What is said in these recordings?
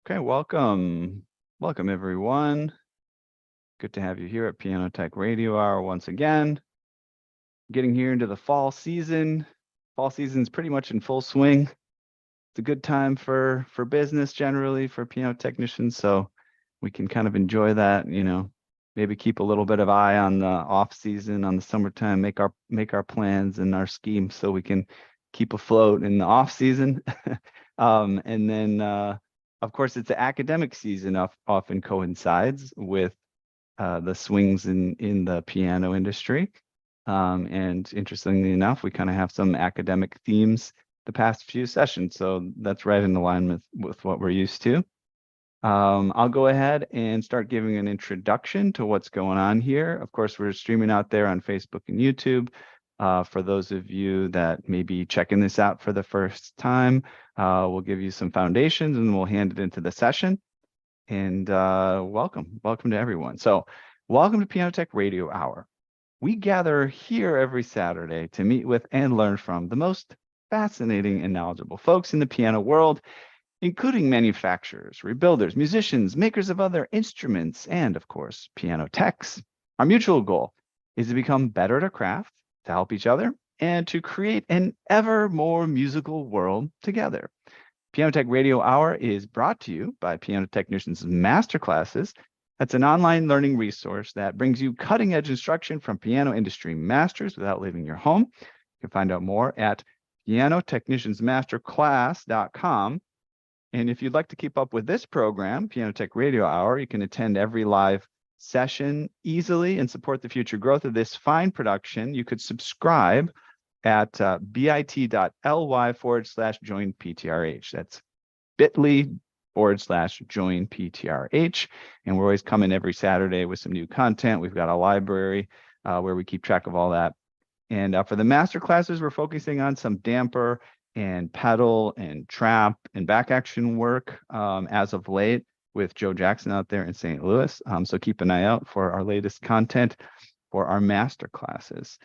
Okay, welcome. Welcome everyone. Good to have you here at Piano Tech Radio Hour once again. Getting here into the fall season. Fall season's pretty much in full swing. It's a good time for business generally for piano technicians, so we can kind of enjoy that, maybe keep a little bit of eye on the off season, on the summertime, make our plans and our schemes so we can keep afloat in the off season. And then of course, it's the academic season often coincides with the swings in the piano industry. And interestingly enough, we kind of have some academic themes the past few sessions. So that's right in alignment with what we're used to. I'll go ahead and start giving an introduction to what's going on here. Of course, we're streaming out there on Facebook and YouTube. For those of you that may be checking this out for the first time, we'll give you some foundations and we'll hand it into the session. And welcome to everyone. So welcome to Piano Tech Radio Hour. We gather here every Saturday to meet with and learn from the most fascinating and knowledgeable folks in the piano world, including manufacturers, rebuilders, musicians, makers of other instruments, and of course, piano techs. Our mutual goal is to become better at our craft, to help each other, and to create an ever more musical world together. Piano Tech Radio Hour is brought to you by Piano Technicians Masterclasses. That's an online learning resource that brings you cutting-edge instruction from piano industry masters without leaving your home. You can find out more at pianotechniciansmasterclass.com. And if you'd like to keep up with this program, Piano Tech Radio Hour, you can attend every live session easily and support the future growth of this fine production. You could subscribe at bit.ly/join-PTRH. That's bit.ly/join-PTRH. And we're always coming every Saturday with some new content. We've got a library where we keep track of all that. And for the master classes, we're focusing on some damper and pedal and trap and back action work as of late with Joe Jackson out there in St. Louis. So keep an eye out for our latest content for our master classes.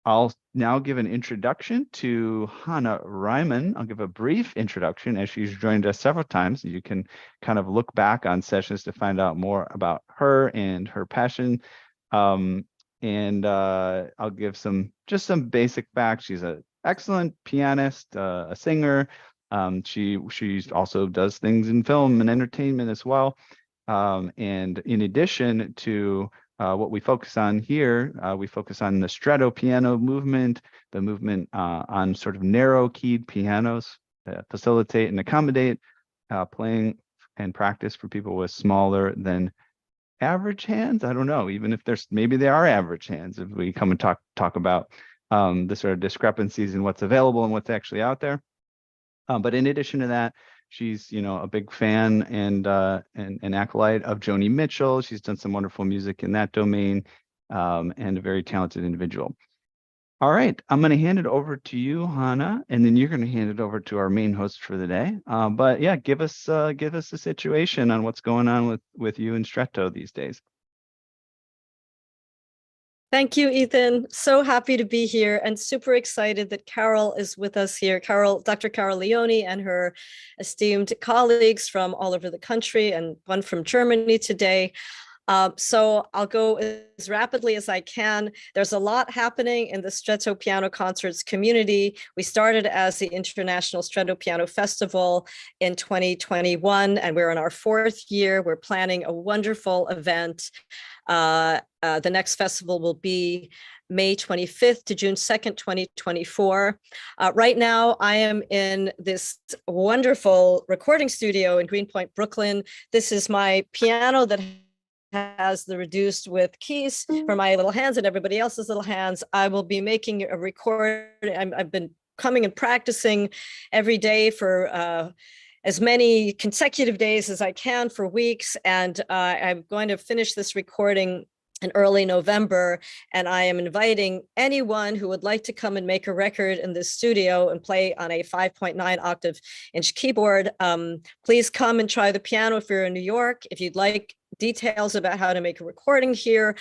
I'll now give an introduction to Hannah Ryman. I'll give a brief introduction as she's joined us several times. You can kind of look back on sessions to find out more about her and her passion. I'll give some basic facts. She's an excellent pianist, a singer. She also does things in film and entertainment as well. And in addition to what we focus on here, we focus on the stretto piano movement, the movement on sort of narrow keyed pianos that facilitate and accommodate playing and practice for people with smaller than average hands. I don't know, even if maybe they are average hands, if we come and talk about the sort of discrepancies in what's available and what's actually out there. But in addition to that, she's, a big fan and an acolyte of Joni Mitchell. She's done some wonderful music in that domain, and a very talented individual. All right, I'm going to hand it over to you, Hannah, and then you're going to hand it over to our main host for the day. But yeah, give us a situation on what's going on with you and Stretto these days. Thank you, Ethan. So happy to be here and super excited that Carol is with us here. Dr. Carol Leone and her esteemed colleagues from all over the country and one from Germany today. So I'll go as rapidly as I can. There's a lot happening in the Stretto Piano Concerts community. We started as the International Stretto Piano Festival in 2021, and we're in our 4th year. We're planning a wonderful event. The next festival will be May 25th to June 2nd, 2024. Right now, I am in this wonderful recording studio in Greenpoint, Brooklyn. This is my piano that has the reduced width keys for my little hands and everybody else's little hands. I will be making a record. I've been coming and practicing every day for as many consecutive days as I can for weeks. And I'm going to finish this recording in early November, and I am inviting anyone who would like to come and make a record in this studio and play on a 5.9 octave inch keyboard. Please come and try the piano if you're in New York. If you'd like details about how to make a recording here.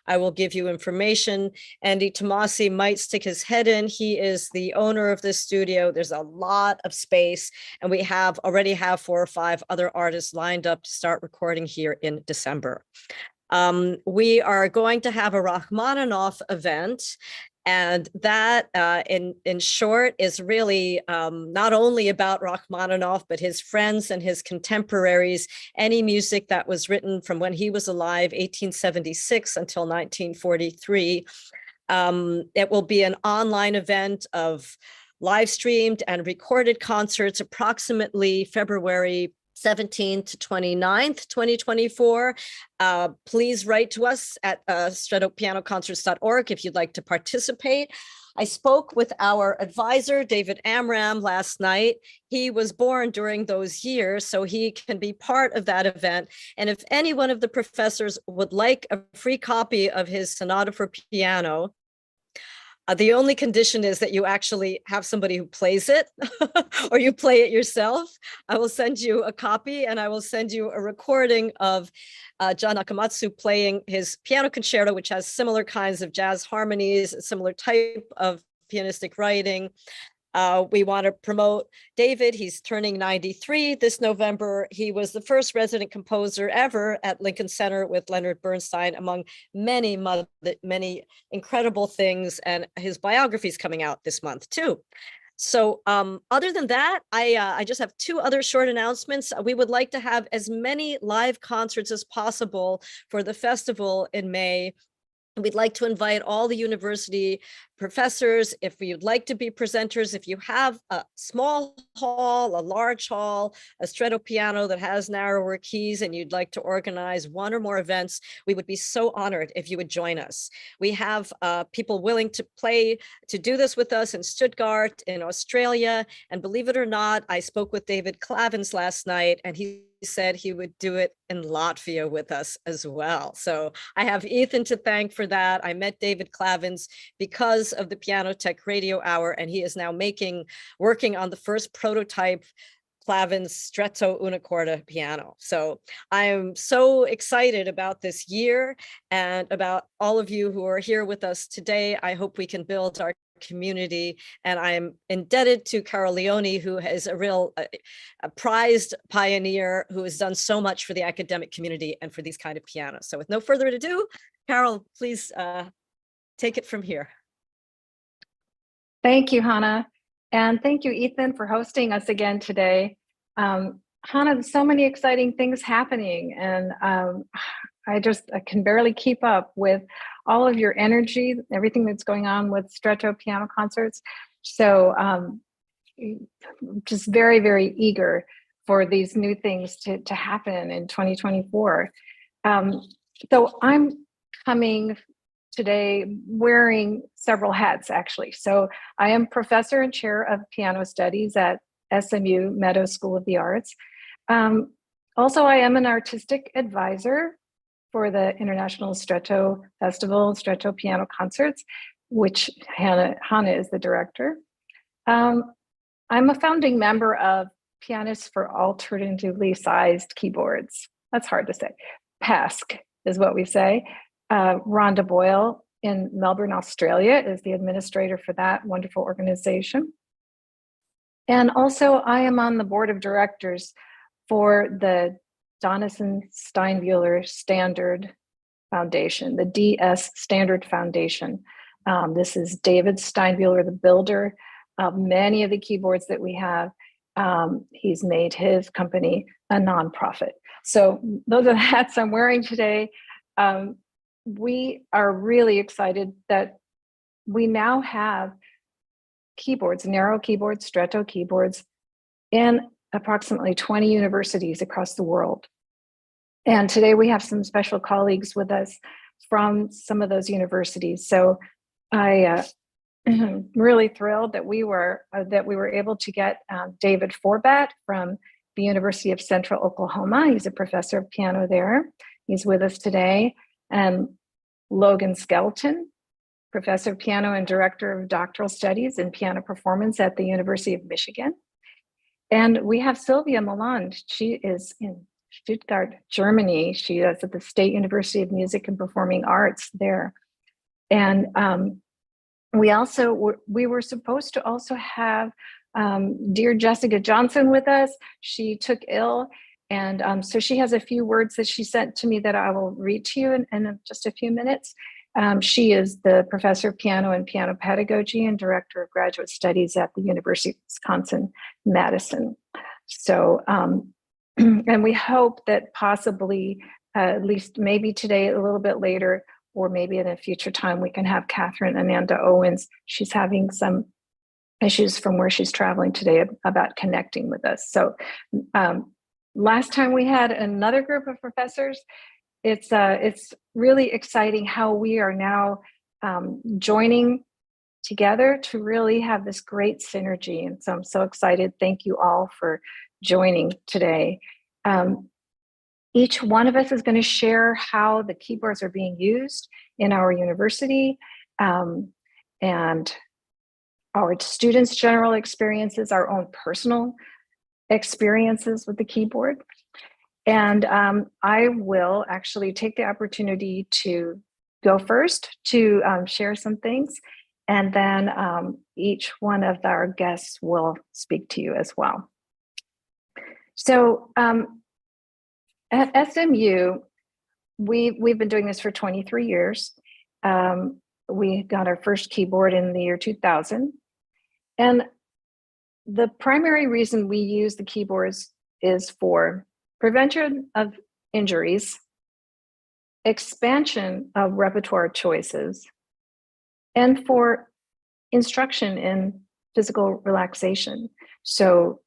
I will give you information. Andy Tomasi might stick his head in. He is the owner of this studio. There's a lot of space, and we already have 4 or 5 other artists lined up to start recording here in December. We are going to have a Rachmaninoff event, and that, in short, is really not only about Rachmaninoff, but his friends and his contemporaries, any music that was written from when he was alive, 1876 until 1943. It will be an online event of live streamed and recorded concerts, approximately February 17th to 29th, 2024. Please write to us at strettopianoconcerts.org if you'd like to participate. I spoke with our advisor, David Amram, last night. He was born during those years, so he can be part of that event. And if any one of the professors would like a free copy of his Sonata for Piano, the only condition is that you actually have somebody who plays it or you play it yourself. I will send you a copy, and I will send you a recording of John Nakamatsu playing his piano concerto, which has similar kinds of jazz harmonies, similar type of pianistic writing. We want to promote David. He's turning 93 this November. He was the first resident composer ever at Lincoln Center with Leonard Bernstein, among many incredible things. And his biography is coming out this month too. So other than that, I just have 2 other short announcements. We would like to have as many live concerts as possible for the festival in May. We'd like to invite all the university professors, if you'd like to be presenters, if you have a small hall, a large hall, a stretto piano that has narrower keys, and you'd like to organize 1 or more events, we would be so honored if you would join us. We have people willing to do this with us in Stuttgart, in Australia, and believe it or not, I spoke with David Clavins last night, and he said he would do it in Latvia with us as well. So I have Ethan to thank for that. I met David Clavins because of the Piano Tech Radio Hour, and he is now working on the first prototype Clavins Stretto Unicorda piano. So I am so excited about this year and about all of you who are here with us today. I hope we can build our community, and I am indebted to Carol Leone, who is a prized pioneer who has done so much for the academic community and for these kind of pianos. So with no further ado, Carol, please take it from here. Thank you, Hannah. And thank you, Ethan, for hosting us again today. Hannah, there's so many exciting things happening, and I can barely keep up with all of your energy, everything that's going on with Stretto Piano Concerts. So just very, very eager for these new things to happen in 2024. So I'm coming today wearing several hats, actually. So I am professor and chair of piano studies at SMU Meadows School of the Arts. Also, I am an artistic advisor for the International Stretto Festival, Stretto Piano Concerts, which Hannah is the director. I'm a founding member of Pianists for Alternatively Sized Keyboards. That's hard to say. PASC is what we say. Rhonda Boyle in Melbourne, Australia is the administrator for that wonderful organization. And also I am on the board of directors for the Donison Steinbuehler Standard Foundation, the DS Standard Foundation. This is David Steinbuehler, the builder of many of the keyboards that we have. He's made his company a nonprofit. So those are the hats I'm wearing today. We are really excited that we now have keyboards, narrow keyboards, Stretto keyboards in approximately 20 universities across the world. And today we have some special colleagues with us from some of those universities. So I am really thrilled that we were able to get David Forbat from the University of Central Oklahoma. He's a professor of piano there. He's with us today. And Logan Skelton, professor of piano and director of doctoral studies in piano performance at the University of Michigan. And we have Sylvia Malland. She Stuttgart, Germany. She is at the State University of Music and Performing Arts there. And we were supposed to also have dear Jessica Johnson with us. She took ill. And so she has a few words that she sent to me that I will read to you in just a few minutes. She is the professor of piano and piano pedagogy and director of graduate studies at the University of Wisconsin-Madison. So, and we hope that possibly, at least maybe today, a little bit later, or maybe at a future time, we can have Catherine Ananda Owens. She's having some issues from where she's traveling today about connecting with us. So last time we had another group of professors. It's really exciting how we are now joining together to really have this great synergy. And so I'm so excited. Thank you all for joining today. Each one of us is going to share how the keyboards are being used in our university, and our students' general experiences, our own personal experiences with the keyboard. And I will actually take the opportunity to go first to share some things, and then each one of our guests will speak to you as well. So at SMU, we've been doing this for 23 years. We got our first keyboard in the year 2000. And the primary reason we use the keyboards is for prevention of injuries, expansion of repertoire choices, and for instruction in physical relaxation. So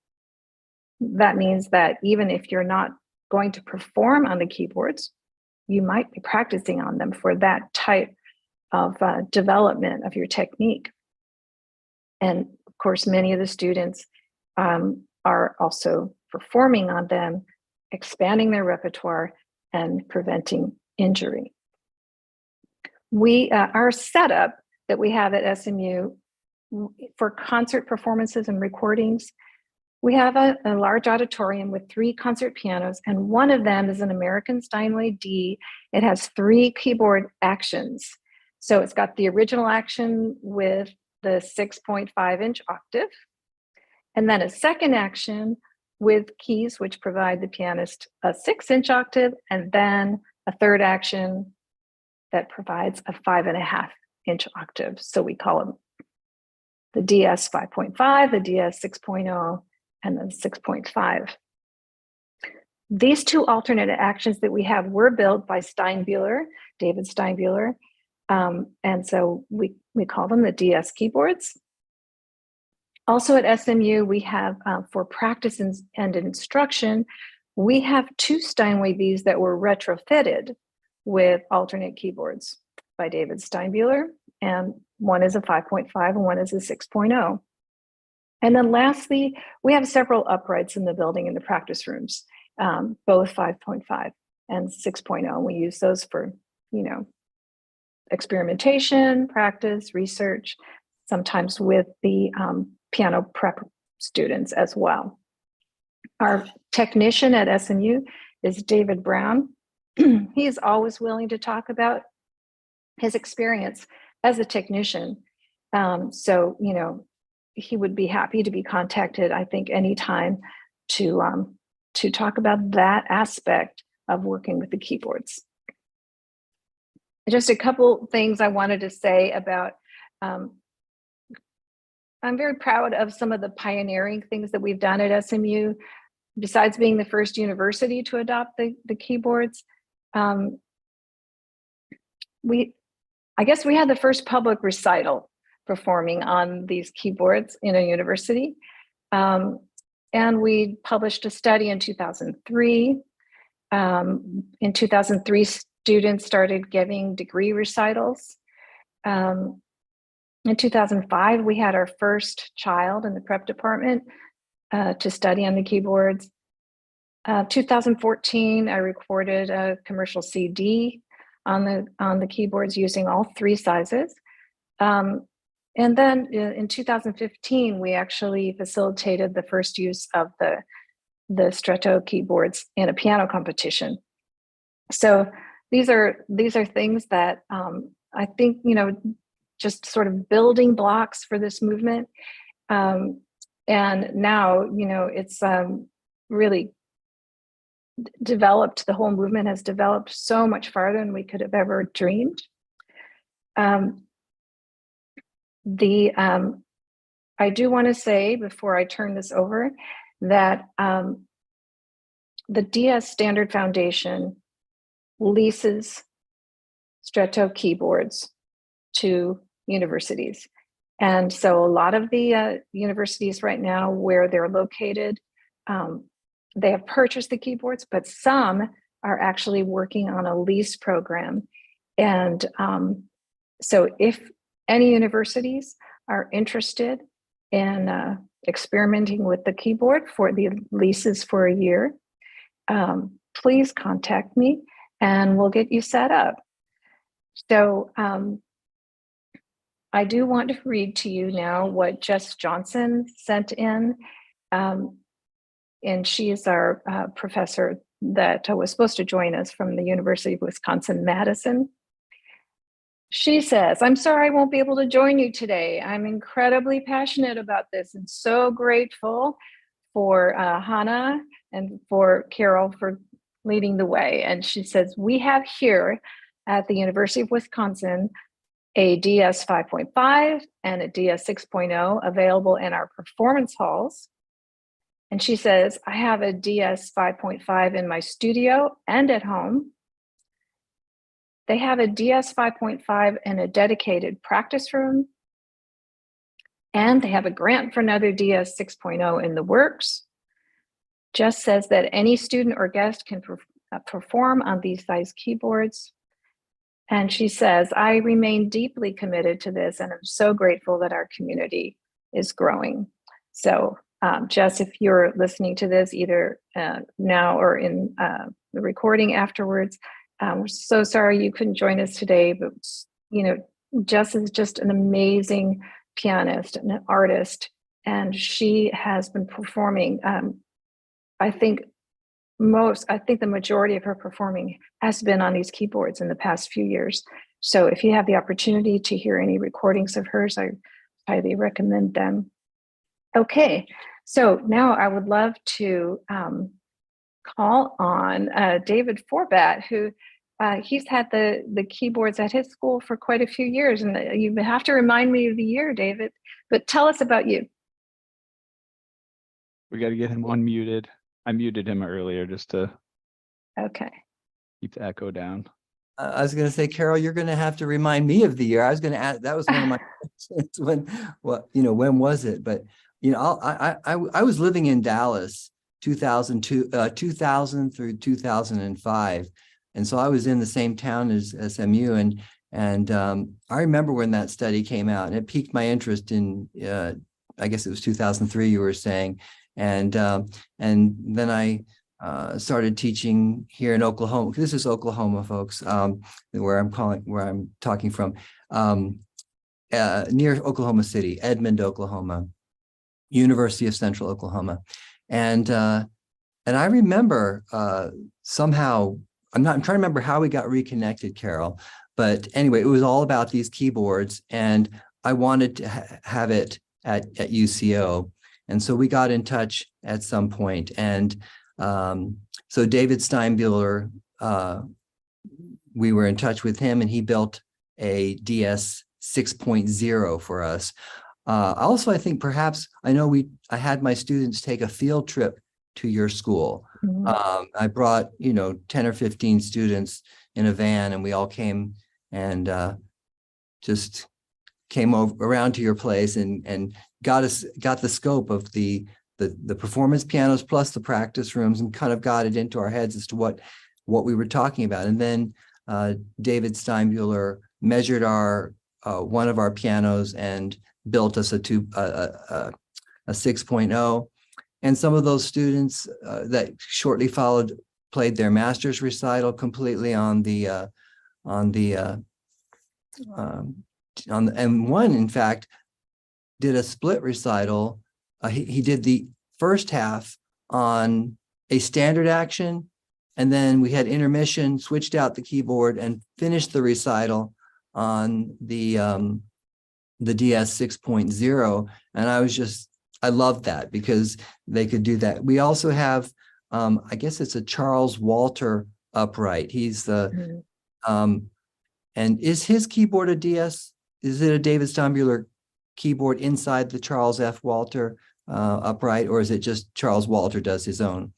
that means that even if you're not going to perform on the keyboards, you might be practicing on them for that type of development of your technique. And of course, many of the students are also performing on them, expanding their repertoire and preventing injury. Our setup that we have at SMU for concert performances and recordings, we have a large auditorium with 3 concert pianos, and one of them is an American Steinway D. It has 3 keyboard actions. So it's got the original action with the 6.5-inch octave, and then a second action with keys which provide the pianist a 6-inch octave, and then a third action that provides a 5.5-inch octave. So we call them the DS 5.5, the DS 6.0, and the 6.5. These 2 alternate actions that we have were built by Steinbuehler, David Steinbuehler, and so we call them the DS keyboards. Also at SMU, we have, for practice and instruction, we have 2 Steinway Bs that were retrofitted with alternate keyboards by David Steinbuehler, and one is a 5.5 and one is a 6.0. And then lastly, we have several uprights in the building in the practice rooms, both 5.5 and 6.0. We use those for, experimentation, practice, research, sometimes with the piano prep students as well. Our technician at SMU is David Brown. He is always willing to talk about his experience as a technician. So, he would be happy to be contacted, I think, anytime to talk about that aspect of working with the keyboards. Just a couple things I wanted to say about, I'm very proud of some of the pioneering things that we've done at SMU. Besides being the first university to adopt the keyboards, I guess we had the first public recital performing on these keyboards in a university. And we published a study in 2003. In 2003, students started giving degree recitals. In 2005, we had our first child in the prep department to study on the keyboards. 2014, I recorded a commercial CD on the keyboards using all 3 sizes. And then in 2015, we actually facilitated the first use of the the Stretto keyboards in a piano competition. So these are things that I think, just sort of building blocks for this movement. And now, it's really developed. The whole movement has developed so much farther than we could have ever dreamed. I do want to say, before I turn this over, that the DS Standard Foundation leases Stretto keyboards to universities. And so a lot of the universities right now where they're located, they have purchased the keyboards, but some are actually working on a lease program. And so if any universities are interested in experimenting with the keyboard for the leases for a year, please contact me and we'll get you set up. So I do want to read to you now what Jess Johnson sent in. And she is our professor that was supposed to join us from the University of Wisconsin-Madison. She says, "I'm sorry I won't be able to join you today. I'm incredibly passionate about this and so grateful for Hannah and for Carol for leading the way." And she says, "We have here at the University of Wisconsin a DS 5.5 and a DS 6.0 available in our performance halls." And she says, "I have a DS 5.5 in my studio and at home. They have a DS 5.5 in a dedicated practice room. And they have a grant for another DS 6.0 in the works. Jess says that any student or guest can perform on these size keyboards. And she says, I remain deeply committed to this and I'm so grateful that our community is growing." So Jess, if you're listening to this either now or in the recording afterwards, we're so sorry you couldn't join us today, but Jess is just an amazing pianist and an artist, and she has been performing. I think the majority of her performing has been on these keyboards in the past few years. So if you have the opportunity to hear any recordings of hers, I highly recommend them. Okay, so now I would love to call on David Forbat, who he's had the keyboards at his school for quite a few years, and you have to remind me of the year, David, but tell us about you. We got to get him unmuted. I muted him earlier just to keep the echo down. I was going to say, Carol, you're going to have to remind me of the year. I was going to ask, that was one of my questions. When was it? But I was living in Dallas 2000 through 2005, and so I was in the same town as SMU, and I remember when that study came out, and it piqued my interest in I guess it was 2003. You were saying, and then I started teaching here in Oklahoma. This is Oklahoma, folks, where I'm talking from, near Oklahoma City, Edmond, Oklahoma, University of Central Oklahoma, and I remember somehow I'm trying to remember how we got reconnected, Carol, but anyway, it was all about these keyboards, and I wanted to have it at UCO, and so we got in touch at some point, and so David Steinbuehler, we were in touch with him, and he built a DS 6.0 for us. Also, I think perhaps, I had my students take a field trip to your school. Mm-hmm. I brought, 10 or 15 students in a van, and we all came and just came around to your place and got the scope of the performance pianos plus the practice rooms, and kind of got it into our heads as to what we were talking about. And then David Steinbuehler measured one of our pianos and built us a 6.0. And some of those students that shortly followed played their master's recital completely and one, in fact, did a split recital. He did the first half on a standard action, and then we had intermission, switched out the keyboard, and finished the recital on the DS 6.0. And I loved that because they could do that. We also have, I guess it's a Charles Walter upright. He's the, and is his keyboard a DS? Is it a David Steinmuller keyboard inside the Charles F. Walter upright, or is it just Charles Walter does his own?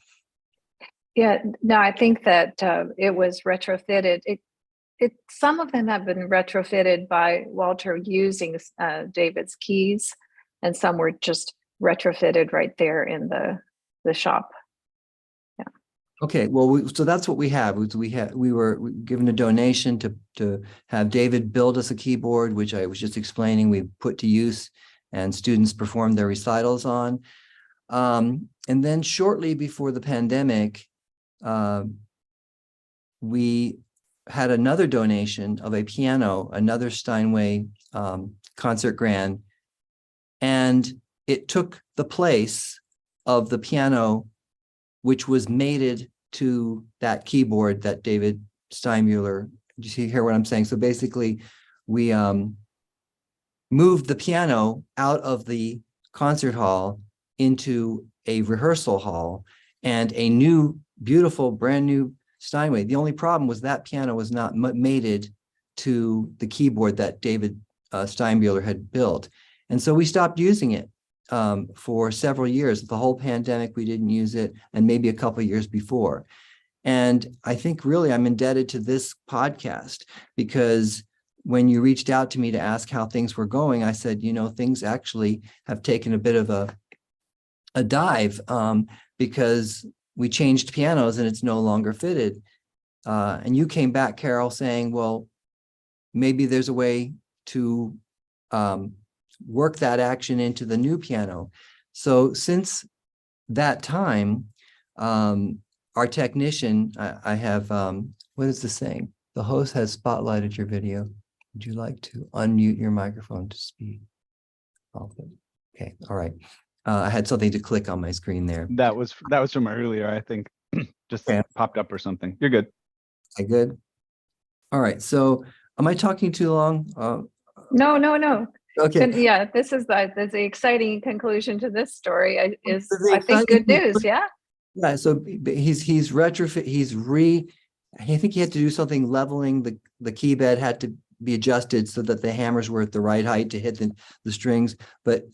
Yeah, no, I think that it was retrofitted. Some of them have been retrofitted by Walter using David's keys, and some were just retrofitted right there in the shop. Yeah. Okay, well, so that's what we have. We were given a donation to have David build us a keyboard, which I was just explaining. We put to use, and students performed their recitals on. And then shortly before the pandemic, we had another donation of a piano, another Steinway concert grand, and it took the place of the piano, which was mated to that keyboard that David Steinmuller. Do you hear what I'm saying? So basically, we moved the piano out of the concert hall into a rehearsal hall, and a new, beautiful, brand new Steinway. The only problem was that piano was not mated to the keyboard that David Steinmuller had built. And so we stopped using it for several years. The whole pandemic, we didn't use it, and maybe a couple of years before. And I think really I'm indebted to this podcast, because when you reached out to me to ask how things were going, I said, things actually have taken a bit of a dive because we changed pianos and it's no longer fitted. And you came back, Carol, saying, well, maybe there's a way to work that action into the new piano. So since that time, our technician, I have, what is the saying? The host has spotlighted your video. Would you like to unmute your microphone to speak? Okay, all right. I had something to click on my screen there. That was from earlier, I think. Just popped up or something. You're good. Okay, good. All right. So am I talking too long? No. Okay. And yeah, this is the exciting conclusion to this story. I think good news. Yeah. Yeah. So he's retrofit. I think he had to do something leveling the key bed had to be adjusted so that the hammers were at the right height to hit the strings. But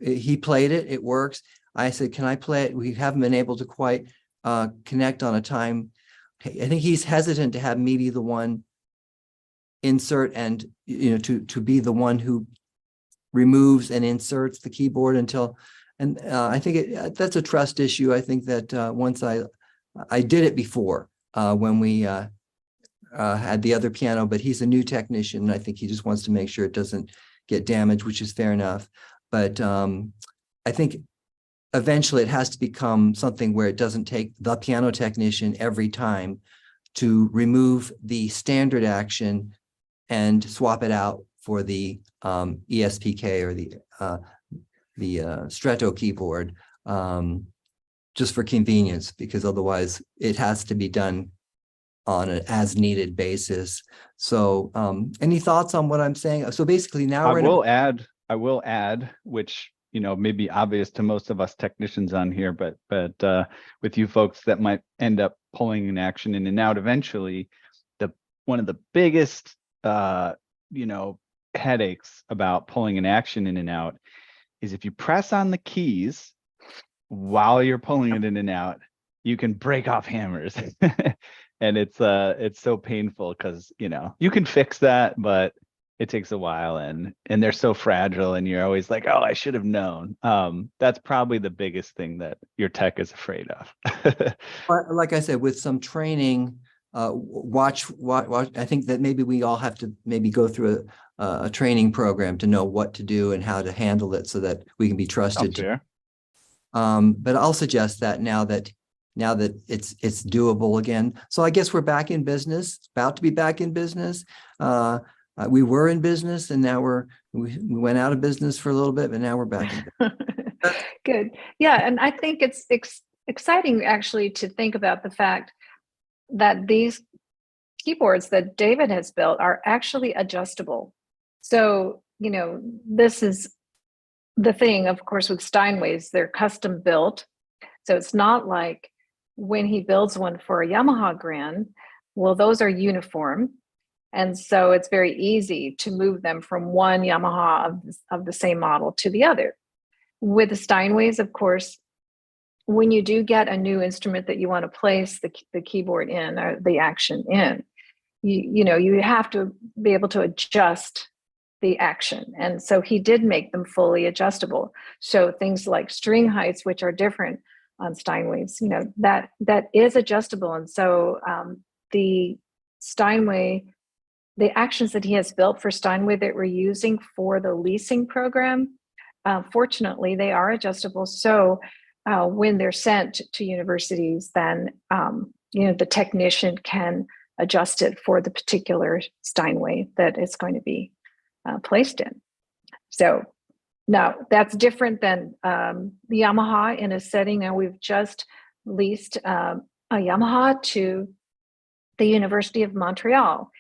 he played it. It works. I said, can I play it? We haven't been able to quite connect on a time. I think he's hesitant to have me be the one insert and to be the one who removes and inserts the keyboard and I think that's a trust issue. I think that once I did it before when we had the other piano, but he's a new technician, and I think he just wants to make sure it doesn't get damaged, which is fair enough. But I think eventually it has to become something where it doesn't take the piano technician every time to remove the standard action and swap it out for the ESPK or the Stretto keyboard, just for convenience, because otherwise it has to be done on an as needed basis. So any thoughts on what I'm saying? So basically now I will add, which may be obvious to most of us technicians on here, but with you folks that might end up pulling an action in and out eventually, one of the biggest headaches about pulling an action in and out is if you press on the keys while you're pulling it in and out, you can break off hammers. And it's so painful because you can fix that, but it takes a while and they're so fragile and you're always like, oh, I should have known. That's probably the biggest thing that your tech is afraid of. But like I said, with some training, watch. I think that maybe we all have to maybe go through a training program to know what to do and how to handle it so that we can be trusted. Sure. But I'll suggest that now that it's doable again. So I guess we're back in business, about to be back in business. We were in business and now we went out of business for a little bit, but now we're back in business. Good. Yeah. And I think it's exciting actually to think about the fact that these keyboards that David has built are actually adjustable. So, you know, this is the thing, of course, with Steinways, they're custom built. So it's not like when he builds one for a Yamaha Grand, well, those are uniform. And so it's very easy to move them from one Yamaha of the same model to the other. With the Steinways, of course, when you do get a new instrument that you want to place the keyboard in or the action in, you have to be able to adjust the action. And so he did make them fully adjustable. So things like string heights, which are different on Steinways, that is adjustable. And so the Steinway, the actions that he has built for Steinway that we're using for the leasing program, fortunately, they are adjustable. So when they're sent to universities, then the technician can adjust it for the particular Steinway that it's going to be placed in. So now that's different than the Yamaha in a setting. Now we've just leased a Yamaha to the University of Montreal.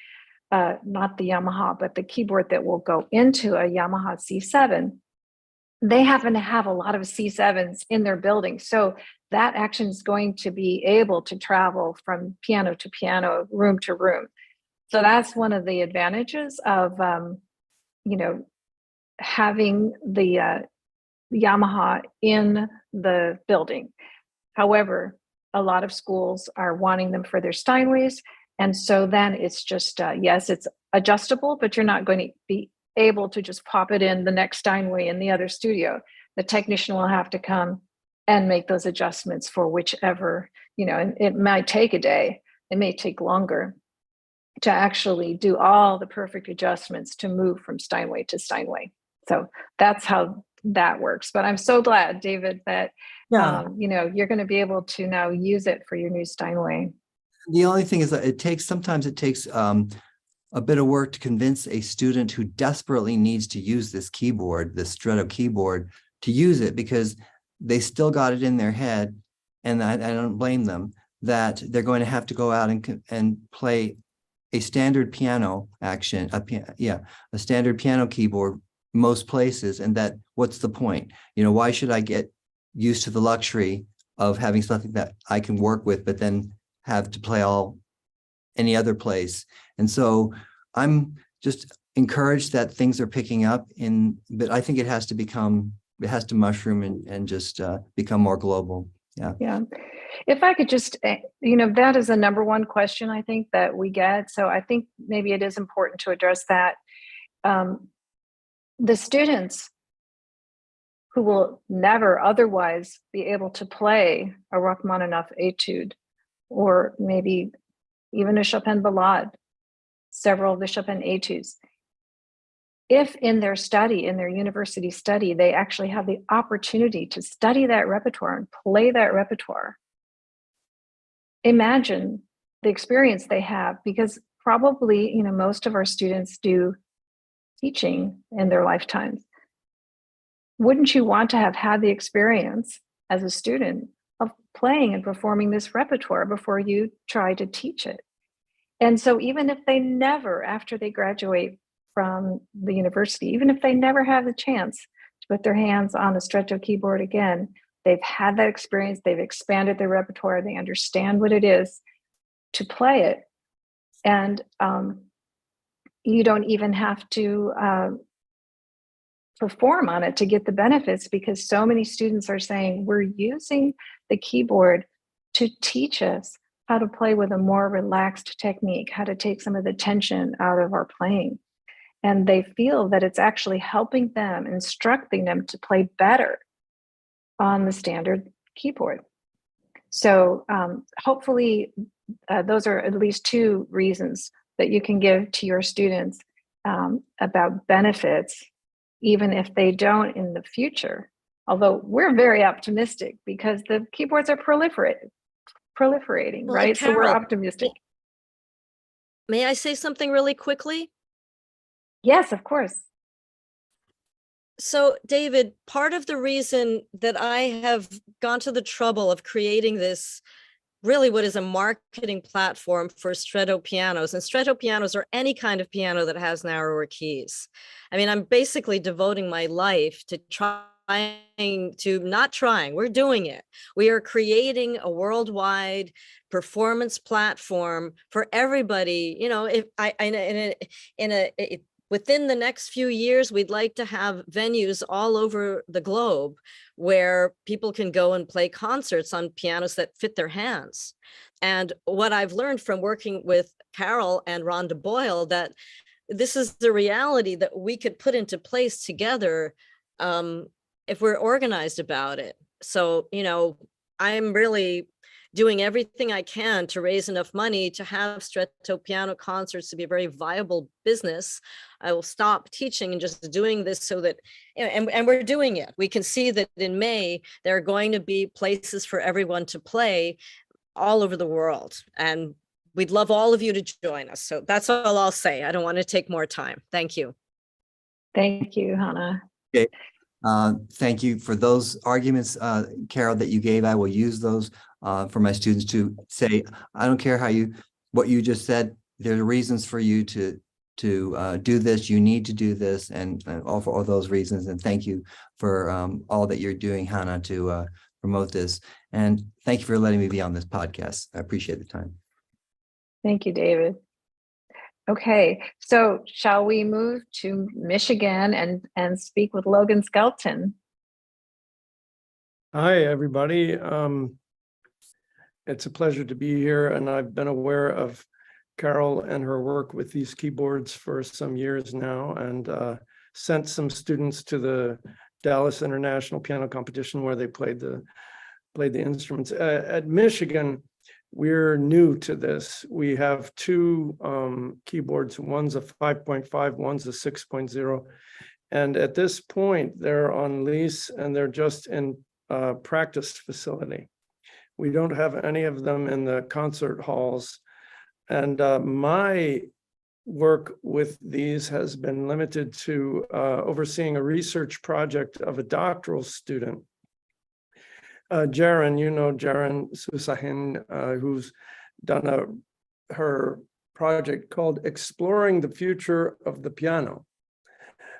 Not the Yamaha, but the keyboard that will go into a Yamaha C7. They happen to have a lot of C7s in their building. So that action is going to be able to travel from piano to piano, room to room. So that's one of the advantages of, having the Yamaha in the building. However, a lot of schools are wanting them for their Steinways. And so then it's just, yes, it's adjustable, but you're not going to be able to just pop it in the next Steinway in the other studio. The technician will have to come and make those adjustments for whichever, and it might take a day, it may take longer to actually do all the perfect adjustments to move from Steinway to Steinway. So that's how that works. But I'm so glad, David, that you're going to be able to now use it for your new Steinway. The only thing is that sometimes it takes a bit of work to convince a student who desperately needs to use this keyboard, this Stretto keyboard, to use it, because they still got it in their head, and I don't blame them, that they're going to have to go out and play a standard piano action, a standard piano keyboard most places, and that what's the point? Why should I get used to the luxury of having something that I can work with, but then have to play any other place? And so I'm just encouraged that things are picking up but I think it has to mushroom and just become more global. Yeah. If I could just, that is the number one question I think that we get. So I think maybe it is important to address that. The students who will never otherwise be able to play a Rachmaninoff etude, or maybe even a Chopin Ballade, several of the Chopin etudes, if in their university study, they actually have the opportunity to study that repertoire and play that repertoire, imagine the experience they have, because probably, most of our students do teaching in their lifetimes. Wouldn't you want to have had the experience as a student of playing and performing this repertoire before you try to teach it? And so even if they never, after they graduate from the university, even if they never have the chance to put their hands on a Stretto keyboard again, they've had that experience, they've expanded their repertoire, they understand what it is to play it. And you don't even have to perform on it to get the benefits, because so many students are saying we're using the keyboard to teach us how to play with a more relaxed technique, how to take some of the tension out of our playing. And they feel that it's actually helping them, instructing them to play better on the standard keyboard. So hopefully those are at least two reasons that you can give to your students about benefits, even if they don't in the future. Although we're very optimistic because the keyboards are proliferating, Well, right? So we're Carol, optimistic. May I say something really quickly? Yes, of course. So, David, part of the reason that I have gone to the trouble of creating this really what is a marketing platform for Stretto pianos, and Stretto pianos are any kind of piano that has narrower keys. I mean, I'm basically devoting my life to we're doing it. We are creating a worldwide performance platform for everybody. You know, if I within the next few years, we'd like to have venues all over the globe where people can go and play concerts on pianos that fit their hands. And what I've learned from working with Carol and Rhonda Boyle, that this is the reality that we could put into place together if we're organized about it. So, you know, I'm really doing everything I can to raise enough money to have Stretto piano concerts to be a very viable business. I will stop teaching and just doing this so that, and we're doing it. We can see that in May, there are going to be places for everyone to play all over the world. And we'd love all of you to join us. So that's all I'll say. I don't want to take more time. Thank you. Thank you, Hannah. Okay. Thank you for those arguments, Carol, that you gave. I will use those for my students to say, I don't care what you just said. There are reasons for you to do this. You need to do this, and all for all those reasons. And thank you for all that you're doing, Hannah, to promote this. And thank you for letting me be on this podcast. I appreciate the time. Thank you, David. Okay, so shall we move to Michigan and speak with Logan Skelton? Hi, everybody. It's a pleasure to be here, and I've been aware of Carol and her work with these keyboards for some years now, and sent some students to the Dallas International Piano Competition where they played the instruments. At Michigan, we're new to this. We have two keyboards. One's a 5.5, one's a 6.0. And at this point, they're on lease and they're just in practice facility. We don't have any of them in the concert halls. And my work with these has been limited to overseeing a research project of a doctoral student. Jaren, you know Jaren Susahin, who's done her project called Exploring the Future of the Piano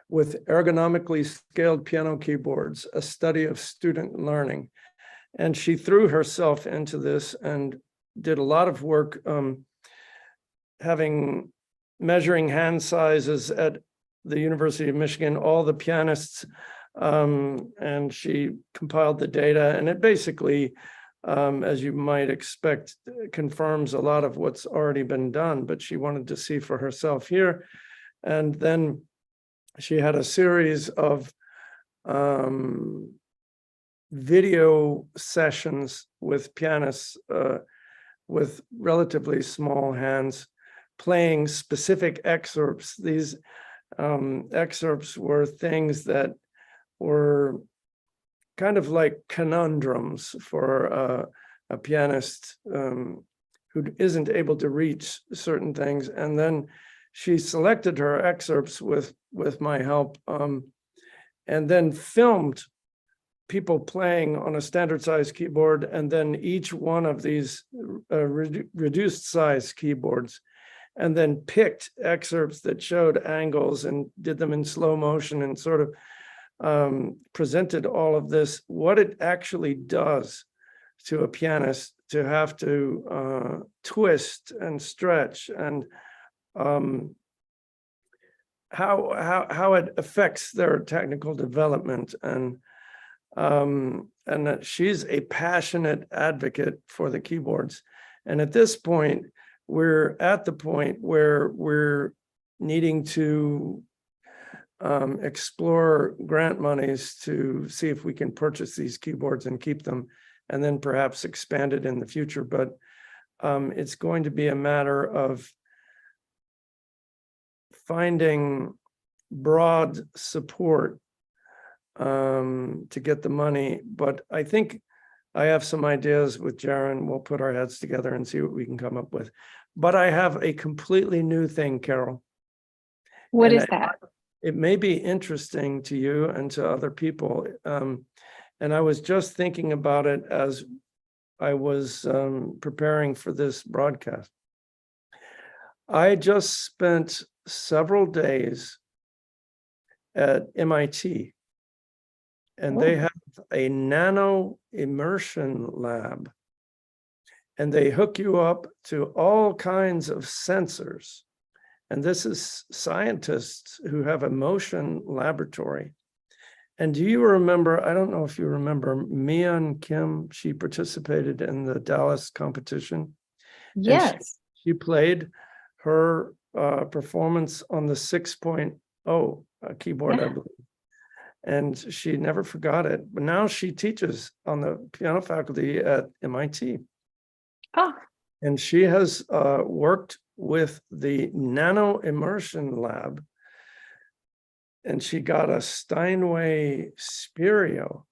with Ergonomically Scaled Piano Keyboards, a study of student learning. And she threw herself into this and did a lot of work measuring hand sizes at the University of Michigan, all the pianists, and she compiled the data, and it basically, as you might expect, confirms a lot of what's already been done, but she wanted to see for herself here. And then she had a series of video sessions with pianists with relatively small hands, playing specific excerpts. These excerpts were things that were kind of like conundrums for a pianist who isn't able to reach certain things. And then she selected her excerpts with my help, and then filmed people playing on a standard size keyboard, and then each one of these reduced size keyboards, and then picked excerpts that showed angles and did them in slow motion and sort of presented all of this, what it actually does to a pianist to have to twist and stretch, and how it affects their technical development, and that she's a passionate advocate for the keyboards. And at this point, we're at the point where we're needing to explore grant monies to see if we can purchase these keyboards and keep them, and then perhaps expand it in the future. But it's going to be a matter of finding broad support to get the money. But I think I have some ideas with Jaren. We'll put our heads together and see what we can come up with. But I have a completely new thing, Carol. What And is that? it may be interesting to you and to other people. And I was just thinking about it as I was preparing for this broadcast. I just spent several days at MIT, and they Oh. have a nano immersion lab. And they hook you up to all kinds of sensors. And this is scientists who have a motion laboratory. And do you remember, I don't know if you remember, Mian Kim, she participated in the Dallas competition. Yes. She played her performance on the 6.0 keyboard, I Yeah. believe. And she never forgot it. But now she teaches on the piano faculty at MIT. Oh, And she has worked with the Nano Immersion Lab, and she got a Steinway Spirio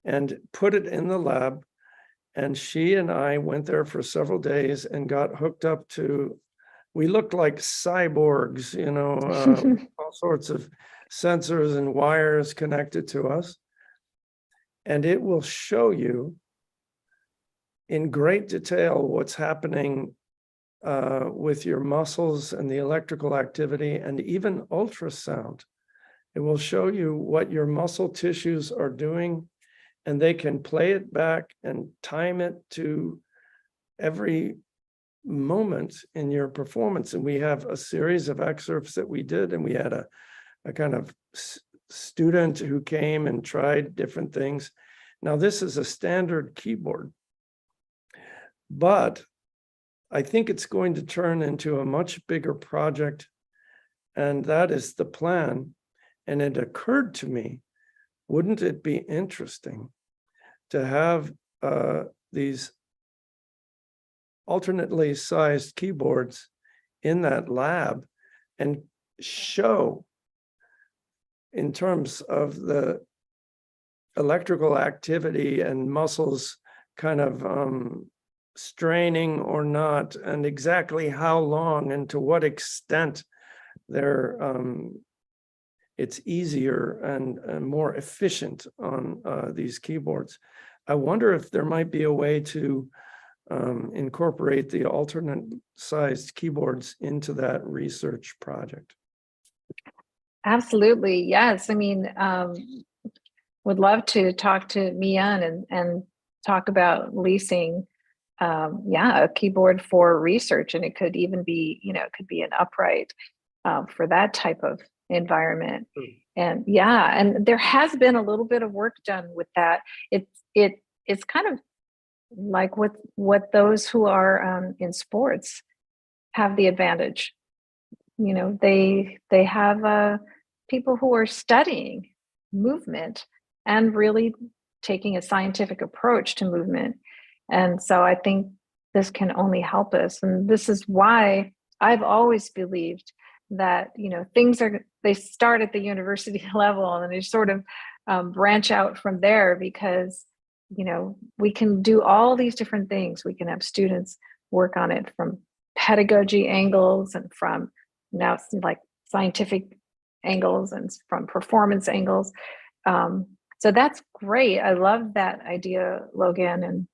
and put it in the lab. And she and I went there for several days and got hooked up to, we looked like cyborgs, you know, all sorts of sensors and wires connected to us. And it will show you in great detail what's happening with your muscles and the electrical activity and even ultrasound. It will show you what your muscle tissues are doing, and they can play it back and time it to every moment in your performance. And we have a series of excerpts that we did, and we had a kind of student who came and tried different things. Now, this is a standard keyboard, but I think it's going to turn into a much bigger project, and that is the plan. And it occurred to me, wouldn't it be interesting to have these alternately sized keyboards in that lab and show, in terms of the electrical activity and muscles kind of straining or not, and exactly how long and to what extent they're it's easier and more efficient on these keyboards. I wonder if there might be a way to incorporate the alternate sized keyboards into that research project. absolutely. Yes. I mean, would love to talk to Mian and talk about leasing, a keyboard for research. And it could even be, it could be an upright for that type of environment. And and there has been a little bit of work done with that. It's kind of like what those who are in sports have the advantage. They have people who are studying movement and really taking a scientific approach to movement. And so I think this can only help us. And this is why I've always believed that, they start at the university level and they sort of branch out from there, because, we can do all these different things. We can have students work on it from pedagogy angles and from now like scientific angles and from performance angles. So that's great. I love that idea, Logan. And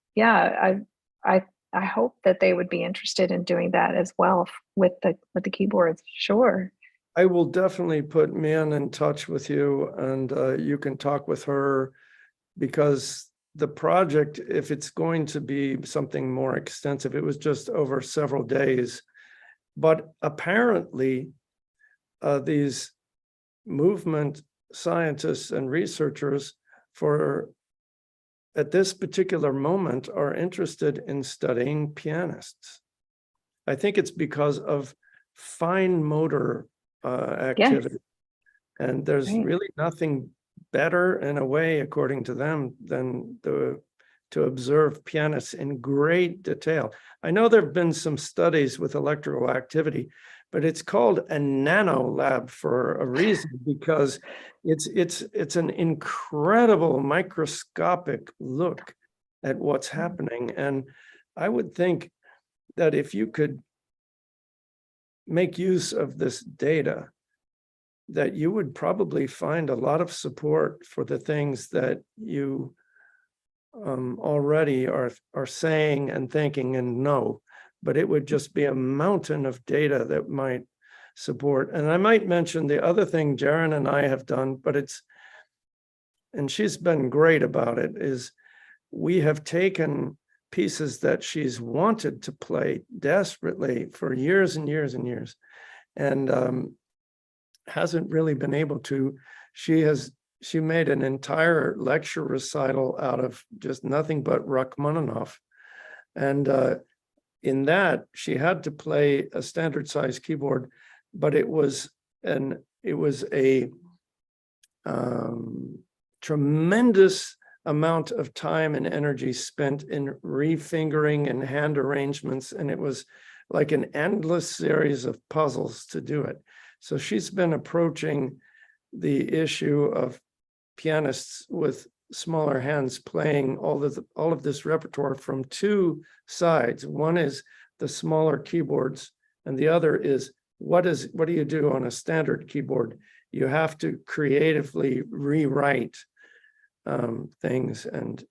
I hope that they would be interested in doing that as well with the keyboards. Sure. I will definitely put Mian in touch with you, and you can talk with her, because the project, if it's going to be something more extensive, it was just over several days. But apparently, these movement scientists and researchers at this particular moment are interested in studying pianists. I think it's because of fine motor activity. Yes. And there's really nothing better in a way, according to them, than to observe pianists in great detail. I know there have been some studies with electrical activity, but it's called a nano lab for a reason, because it's an incredible microscopic look at what's happening. And I would think that if you could make use of this data that you would probably find a lot of support for the things that you already are saying and thinking and know, but it would just be a mountain of data that might support. And I might mention the other thing Jaren and I have done, but and she's been great about it, is we have taken pieces that she's wanted to play desperately for years and years and years, and hasn't really been able to. She made an entire lecture recital out of just nothing but Rachmaninoff. And in that, she had to play a standard size keyboard, but it was a tremendous amount of time and energy spent in refingering and hand arrangements. And it was like an endless series of puzzles to do it. So she's been approaching the issue of pianists with smaller hands playing all of this repertoire from two sides. One is the smaller keyboards, and the other is what do you do on a standard keyboard? You have to creatively rewrite things and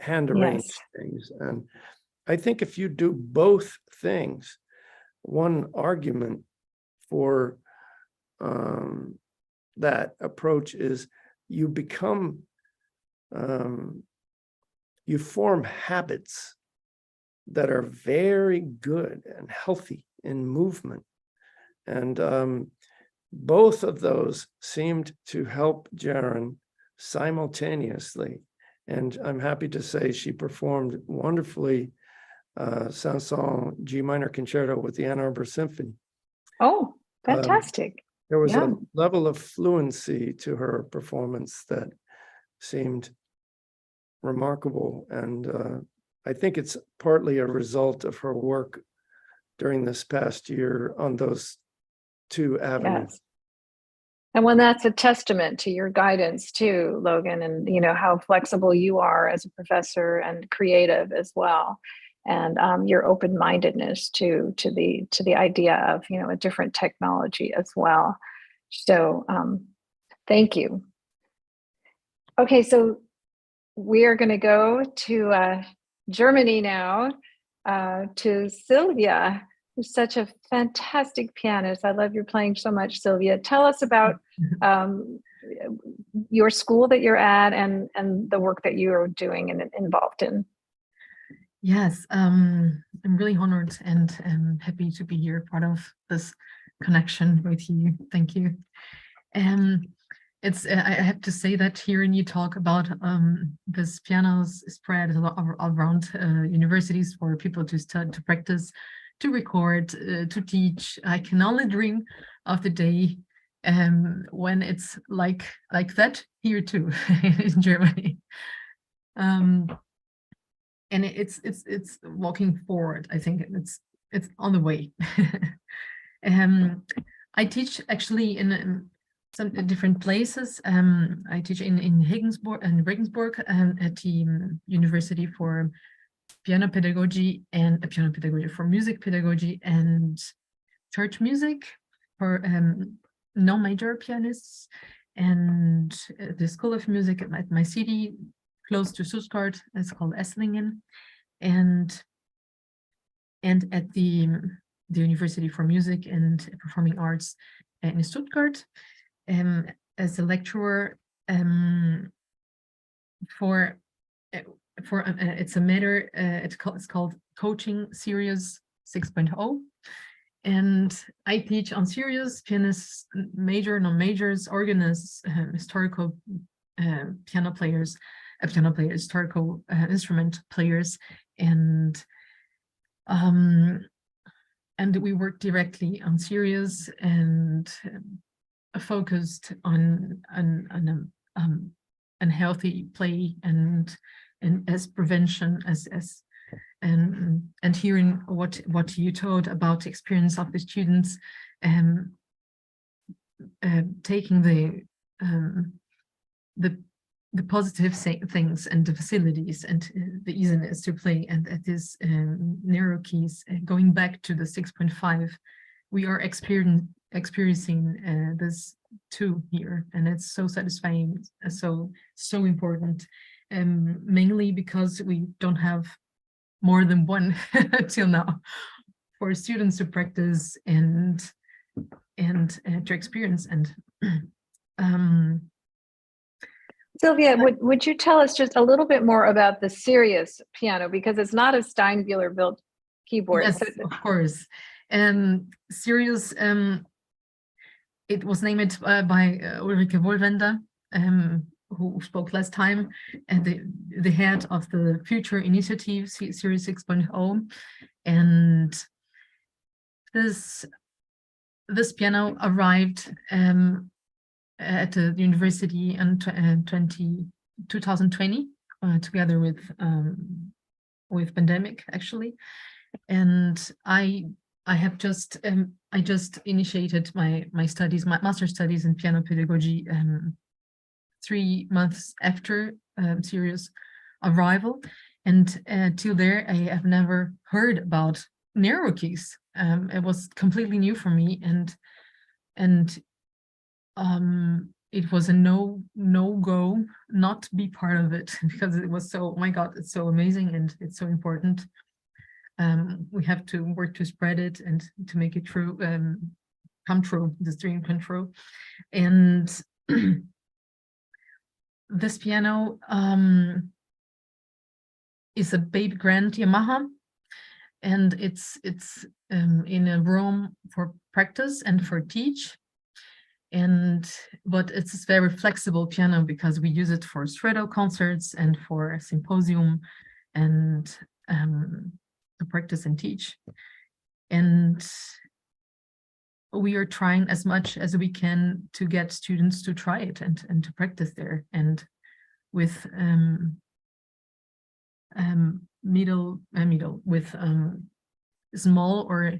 hand arrange things. And I think if you do both things, one argument for that approach is you become, you form habits that are very good and healthy in movement. And both of those seemed to help Jaren simultaneously. And I'm happy to say she performed wonderfully Saint-Saëns G minor concerto with the Ann Arbor Symphony. Oh, fantastic. There was a level of fluency to her performance that seemed remarkable. And I think it's partly a result of her work during this past year on those two avenues. Yes. And when that's a testament to your guidance too, Logan, and how flexible you are as a professor and creative as well, and your open-mindedness to the idea of a different technology as well. So thank you. Okay, so we are going to go to Germany now, to Sylvia, who's such a fantastic pianist. I love your playing so much, Sylvia. Tell us about your school that you're at and the work that you're doing and involved in. Yes, I'm really honored and happy to be here, part of this connection with you. Thank you. I have to say that hearing you talk about this pianos spread around universities for people to practice, to record, to teach, I can only dream of the day when it's like that here too in Germany. And it's walking forward. I think it's on the way. I teach actually in some different places. I teach in Regensburg at the University for Piano Pedagogy and Piano Pedagogy for Music Pedagogy and Church Music for non-major pianists, and the School of Music at my city close to Stuttgart. It's called Esslingen, and at the University for Music and Performing Arts in Stuttgart as a lecturer for it's a matter. It's called Coaching Series 6.0. And I teach on serious pianists, major, non-majors, organists, historical piano players, historical instrument players, and we work directly on serious and focused on healthy play and as prevention and hearing what you told about the experience of the students, taking the positive things and the facilities and the easiness to play, and at this narrow keys, going back to the 6.5, we are experiencing this too here, and it's so satisfying, so important, mainly because we don't have more than one till now for students to practice and to experience. And Sylvia, would you tell us just a little bit more about the Sirius piano, because it's not a Steinwiller built keyboard? yes, of course. Sirius, it was named by Ulrike Wohlwender, who spoke last time, and the head of the Future Initiative, Sirius 6.0. And this piano arrived at the university in 2020, together with pandemic, actually. And I just initiated my studies, my master's studies in piano pedagogy 3 months after Sirius arrival, and till there I have never heard about narrow keys. It was completely new for me, and it was a no go not to be part of it, because it was so, oh my God, it's so amazing and it's so important. We have to work to spread it and to make it true, come true, this dream come true. And this piano is a baby grand Yamaha, and it's in a room for practice and for teach. But it's a very flexible piano because we use it for Stretto concerts and for symposium and to practice and teach. And we are trying as much as we can to get students to try it and to practice there. And with small or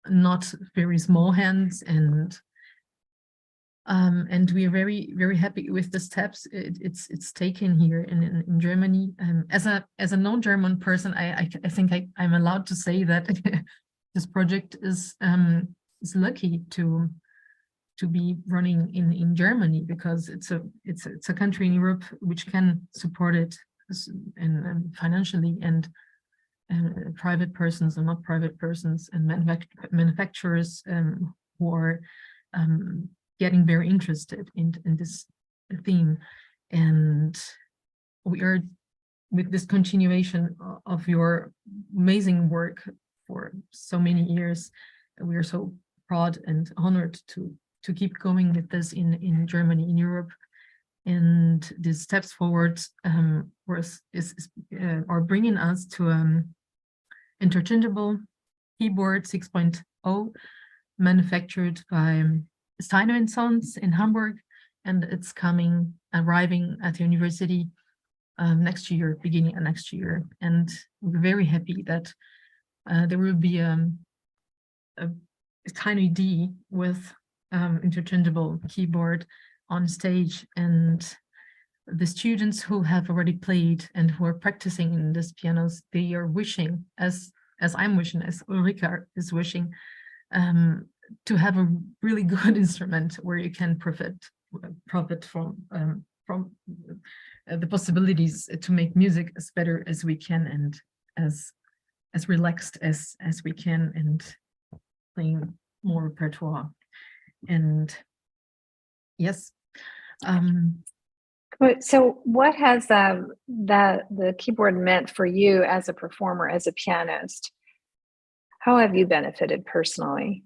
not very small hands, and we are very, very happy with the steps it's taken here in Germany. As a non-German person, I think I'm allowed to say that this project is lucky to be running in Germany, because it's a country in Europe which can support it and financially, and private persons and not private persons and manufacturers who are getting very interested in this theme. And we are, with this continuation of your amazing work for so many years, we are so proud and honored to keep going with this in Germany, in Europe. And these steps forward are bringing us to interchangeable keyboard 6.0 manufactured by Steiner & Sons in Hamburg, and it's arriving at the university next year, beginning of next year. And we're very happy that there will be a tiny D with interchangeable keyboard on stage, and the students who have already played and who are practicing in these pianos, they are wishing, as I'm wishing, as Ulrika is wishing, to have a really good instrument where you can profit from the possibilities to make music as better as we can, and as relaxed as we can, and playing more repertoire. And yes. So what has the keyboard meant for you as a performer, as a pianist? How have you benefited personally?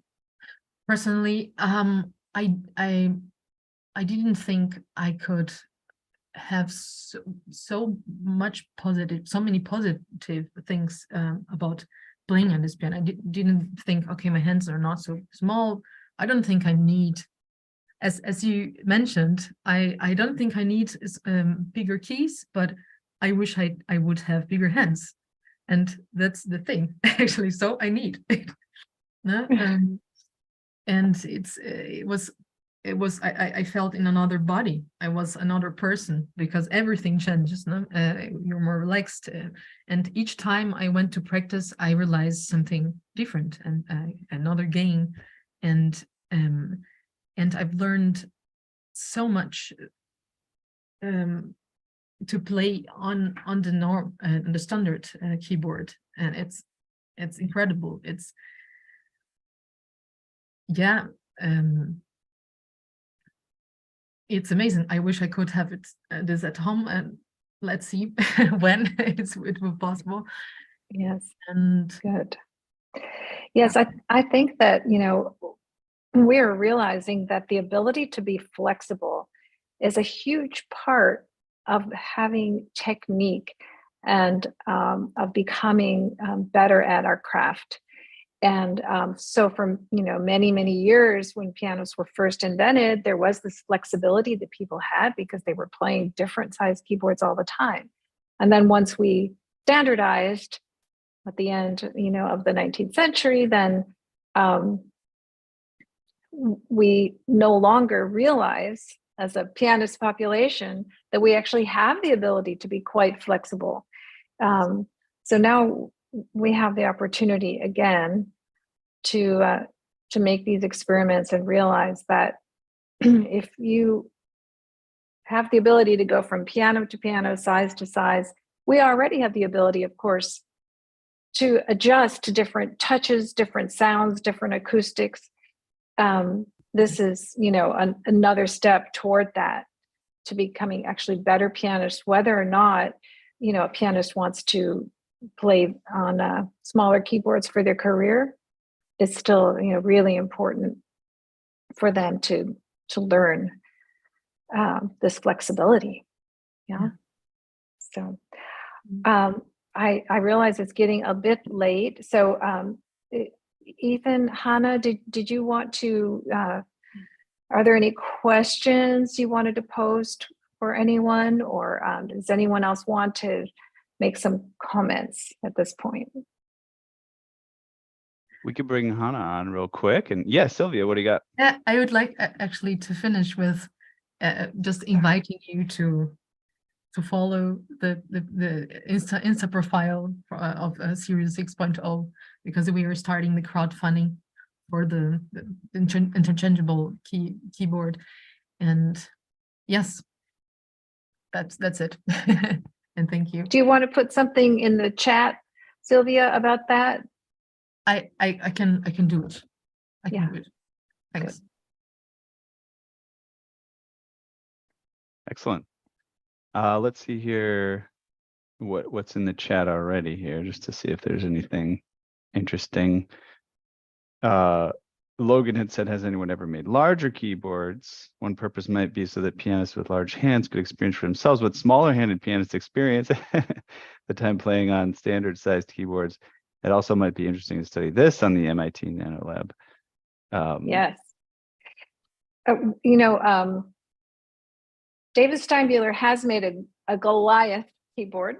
Personally, I didn't think I could have so many positive things about playing on this piano. I didn't think, okay, my hands are not so small. I don't think I need, as you mentioned, I don't think I need bigger keys, but I wish I would have bigger hands, and that's the thing actually. So I need it. No? And I felt in another body. I was another person, because everything changes. No? You're more relaxed, and each time I went to practice, I realized something different and another gain. And and I've learned so much to play on the standard keyboard, and it's incredible. It's yeah. It's amazing. I wish I could have this at home, and let's see when it will be possible. Yes, And good. Yes, I think that, we're realizing that the ability to be flexible is a huge part of having technique and of becoming better at our craft. And so for many, many years when pianos were first invented, there was this flexibility that people had because they were playing different size keyboards all the time. And then once we standardized at the end, of the 19th century, then we no longer realize as a pianist population that we actually have the ability to be quite flexible. So now we have the opportunity again to make these experiments and realize that if you have the ability to go from piano to piano, size to size, we already have the ability, of course, to adjust to different touches, different sounds, different acoustics. This is, another step toward that, to becoming actually better pianists, whether or not, a pianist wants to play on smaller keyboards for their career. It's still, really important for them to learn this flexibility. Yeah. So I realize it's getting a bit late. So Ethan, Hannah, did you want to? Are there any questions you wanted to post for anyone, or does anyone else want to make some comments at this point? We could bring Hannah on real quick. And yeah, Sylvia, what do you got? I would like actually to finish with just inviting you to follow the Insta profile of Series 6.0, because we are starting the crowdfunding for the interchangeable keyboard. And yes, that's it. And thank you. Do you want to put something in the chat, Sylvia, about that? I can do it. I can do it. Thanks. Good. Excellent. Let's see here what's in the chat already here, just to see if there's anything interesting. Logan had said, has anyone ever made larger keyboards? One purpose might be so that pianists with large hands could experience for themselves what smaller handed pianists experience the time playing on standard sized keyboards. It also might be interesting to study this on the MIT Nano Lab. Yes. David Steinbuehler has made a Goliath keyboard.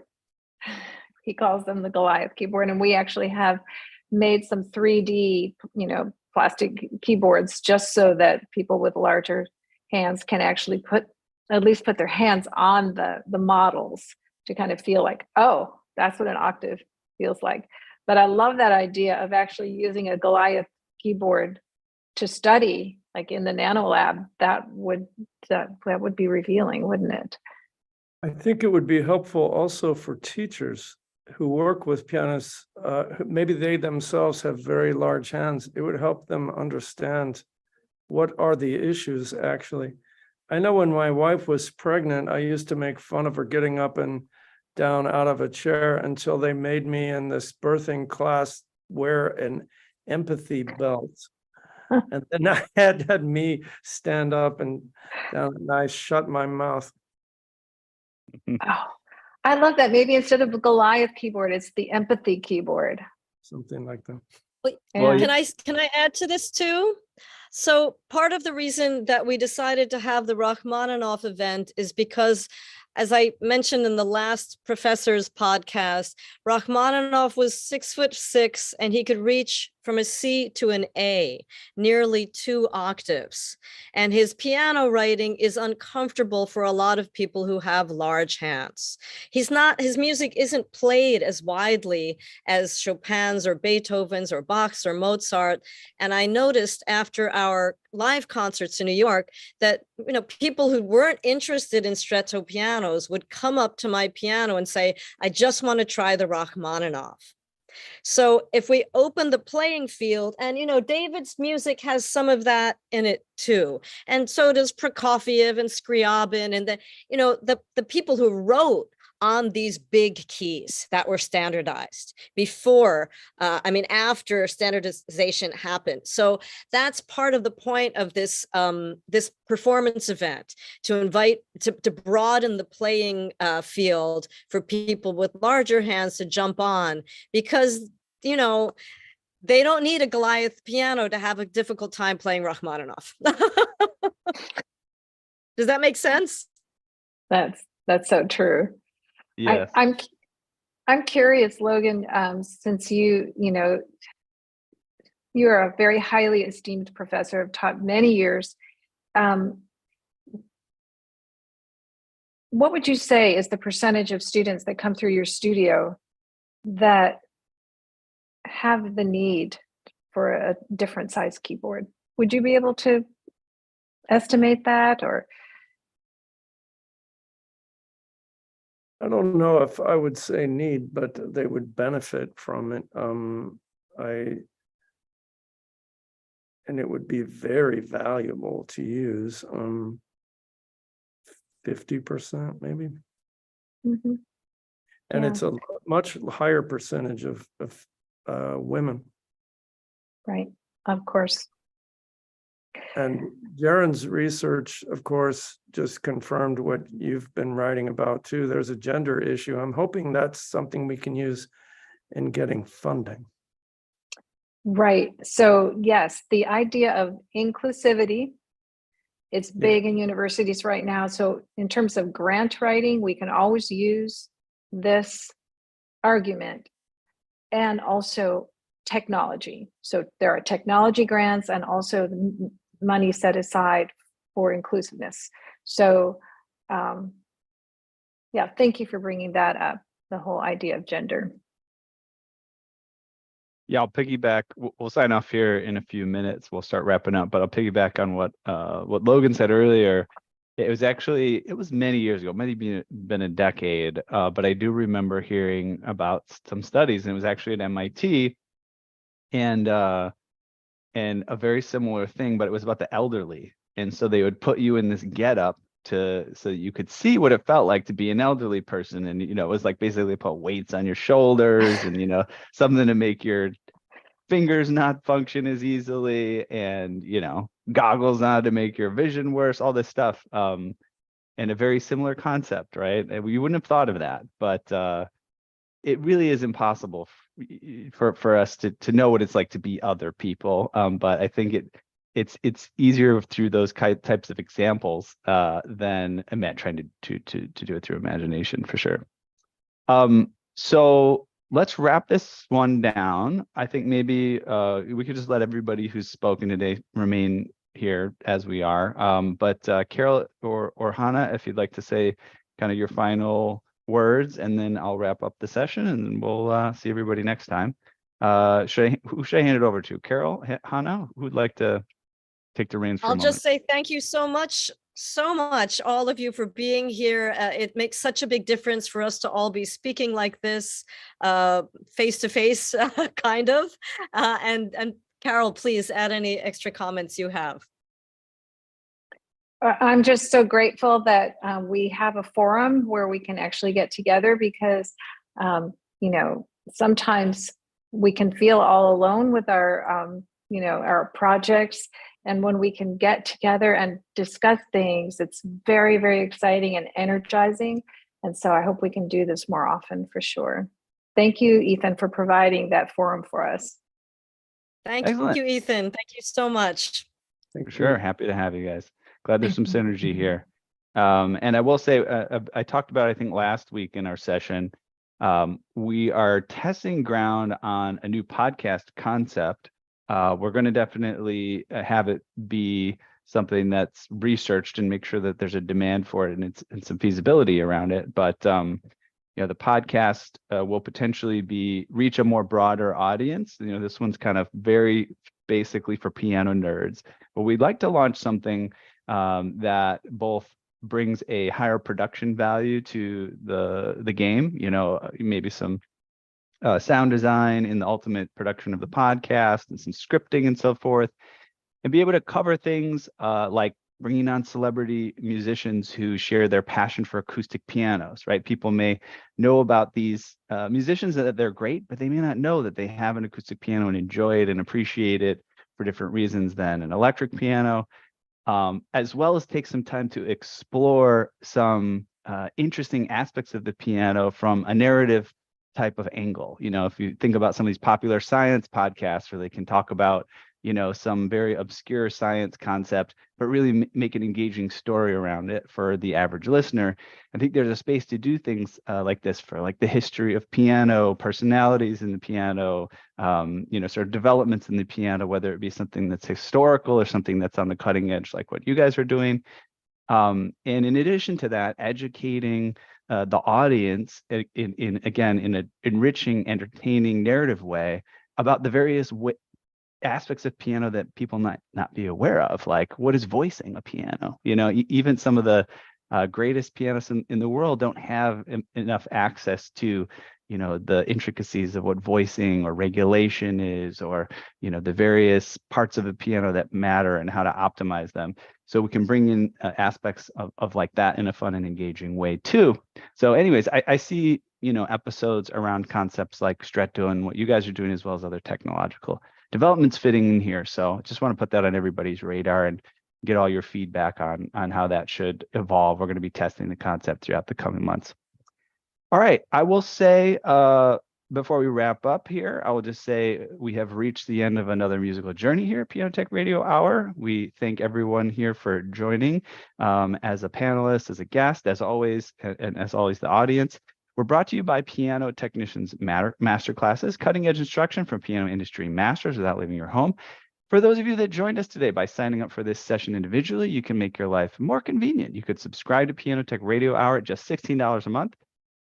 He calls them the Goliath keyboard, and we actually have made some 3D, plastic keyboards just so that people with larger hands can actually at least put their hands on the models to kind of feel like, oh, that's what an octave feels like. But I love that idea of actually using a Goliath keyboard to study, like in the Nano Lab. That would be revealing, wouldn't it? I think it would be helpful also for teachers who work with pianists. Maybe they themselves have very large hands. It would help them understand what are the issues actually. I know when my wife was pregnant, I used to make fun of her getting up and down out of a chair until they made me in this birthing class wear an empathy belt. And then I had me stand up and down, and I shut my mouth. Oh, I love that. Maybe instead of a Goliath keyboard, it's the empathy keyboard. Something like that. Well, Can I add to this too? So part of the reason that we decided to have the Rachmaninoff event is because, as I mentioned in the last professor's podcast, Rachmaninoff was 6'6" and he could reach from a C to an A, nearly 2 octaves. And his piano writing is uncomfortable for a lot of people who have large hands. His music isn't played as widely as Chopin's or Beethoven's or Bach's or Mozart. And I noticed after our live concerts in New York that, people who weren't interested in Stretto pianos would come up to my piano and say, I just want to try the Rachmaninoff. So if we open the playing field, and David's music has some of that in it too, and so does Prokofiev and Scriabin, and the people who wrote on these big keys that were standardized after standardization happened. So that's part of the point of this this performance event, to invite to broaden the playing field for people with larger hands to jump on, because they don't need a Goliath piano to have a difficult time playing Rachmaninoff. Does that make sense? That's so true. Yes. I'm curious, Logan, since you're a very highly esteemed professor, have taught many years. What would you say is the percentage of students that come through your studio that have the need for a different size keyboard? Would you be able to estimate that, or? I don't know if I would say need, but they would benefit from it. And it would be very valuable to use. 50% maybe. Mm-hmm. And Yeah. it's a much higher percentage of women. Right, of course. And Jaren's research, of course, just confirmed what you've been writing about too. There's a gender issue. I'm hoping that's something we can use in getting funding. Right. So yes, the idea of inclusivity, it's big in universities right now. So in terms of grant writing, we can always use this argument, and also technology. So there are technology grants and also money set aside for inclusiveness. So thank you for bringing that up, the whole idea of gender. Yeah, I'll piggyback. We'll sign off here in a few minutes. We'll start wrapping up, but I'll piggyback on what Logan said earlier. It was many years ago, maybe been a decade, but I do remember hearing about some studies, and it was actually at MIT, and a very similar thing, but it was about the elderly. And so they would put you in this getup so that you could see what it felt like to be an elderly person. And, it was like basically put weights on your shoulders and, something to make your fingers not function as easily, and, goggles on to make your vision worse, all this stuff. And a very similar concept, right? You wouldn't have thought of that, but it really is impossible for us to know what it's like to be other people. But I think it's easier through those types of examples than trying to do it through imagination, for sure. So let's wrap this one down. I think maybe we could just let everybody who's spoken today remain here as we are. But Carol or Hannah, if you'd like to say kind of your final words, and then I'll wrap up the session, and then we'll see everybody next time. Who should I hand it over to? Carol, Hannah, who'd like to take the reins for a moment? I'll just say thank you so much, all of you, for being here. It makes such a big difference for us to all be speaking like this, face to face, kind of. And Carol, please add any extra comments you have. I'm just so grateful that we have a forum where we can actually get together, because, sometimes we can feel all alone with our, our projects. And when we can get together and discuss things, it's very, very exciting and energizing. And so I hope we can do this more often, for sure. Thank you, Ethan, for providing that forum for us. Thank Excellent. you, Ethan. Thank you so much. Thank you. Sure, happy to have you guys. Glad there's some Thank you. synergy here. And I will say, I talked about, I think last week in our session, we are testing ground on a new podcast concept We're going to definitely have it be something that's researched and make sure that there's a demand for it and some feasibility around it. But the podcast will potentially reach a more broader audience. This one's kind of very basically for piano nerds, but we'd like to launch something that both brings a higher production value to the game. Maybe some sound design in the ultimate production of the podcast and some scripting and so forth, and be able to cover things like bringing on celebrity musicians who share their passion for acoustic pianos, right? People may know about these musicians that they're great, but they may not know that they have an acoustic piano and enjoy it and appreciate it for different reasons than an electric piano, as well as take some time to explore some interesting aspects of the piano from a narrative type of angle. If you think about some of these popular science podcasts where they can talk about some very obscure science concept, but really make an engaging story around it for the average listener. I think there's a space to do things like this for like the history of piano, personalities in the piano, sort of developments in the piano, whether it be something that's historical or something that's on the cutting edge, like what you guys are doing. And in addition to that, educating the audience in an enriching, entertaining, narrative way about the various aspects of piano that people might not be aware of, like what is voicing a piano. Even some of the greatest pianists in the world don't have enough access to the intricacies of what voicing or regulation is, or the various parts of the piano that matter and how to optimize them. So we can bring in aspects of like that in a fun and engaging way too. So anyways, I see episodes around concepts like Stretto and what you guys are doing, as well as other technological developments fitting in here. So I just want to put that on everybody's radar and get all your feedback on how that should evolve. We're going to be testing the concept throughout the coming months. All right, I will say before we wrap up here, I will just say we have reached the end of another musical journey here at Piano Tech Radio Hour. We thank everyone here for joining as a panelist, as a guest, as always, and as always the audience. We're brought to you by Piano Technicians Masterclasses, cutting edge instruction from piano industry masters without leaving your home. For those of you that joined us today by signing up for this session individually, you can make your life more convenient. You could subscribe to Piano Tech Radio Hour at just $16 a month.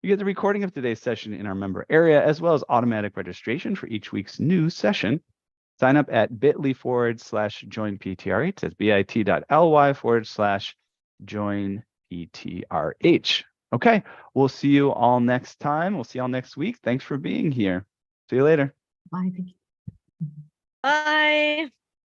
You get the recording of today's session in our member area, as well as automatic registration for each week's new session. Sign up at bit.ly/joinptrh. That's bit.ly/joinptrh. Okay, we'll see you all next time. We'll see you all next week. Thanks for being here. See you later. Bye. Thank you. Bye.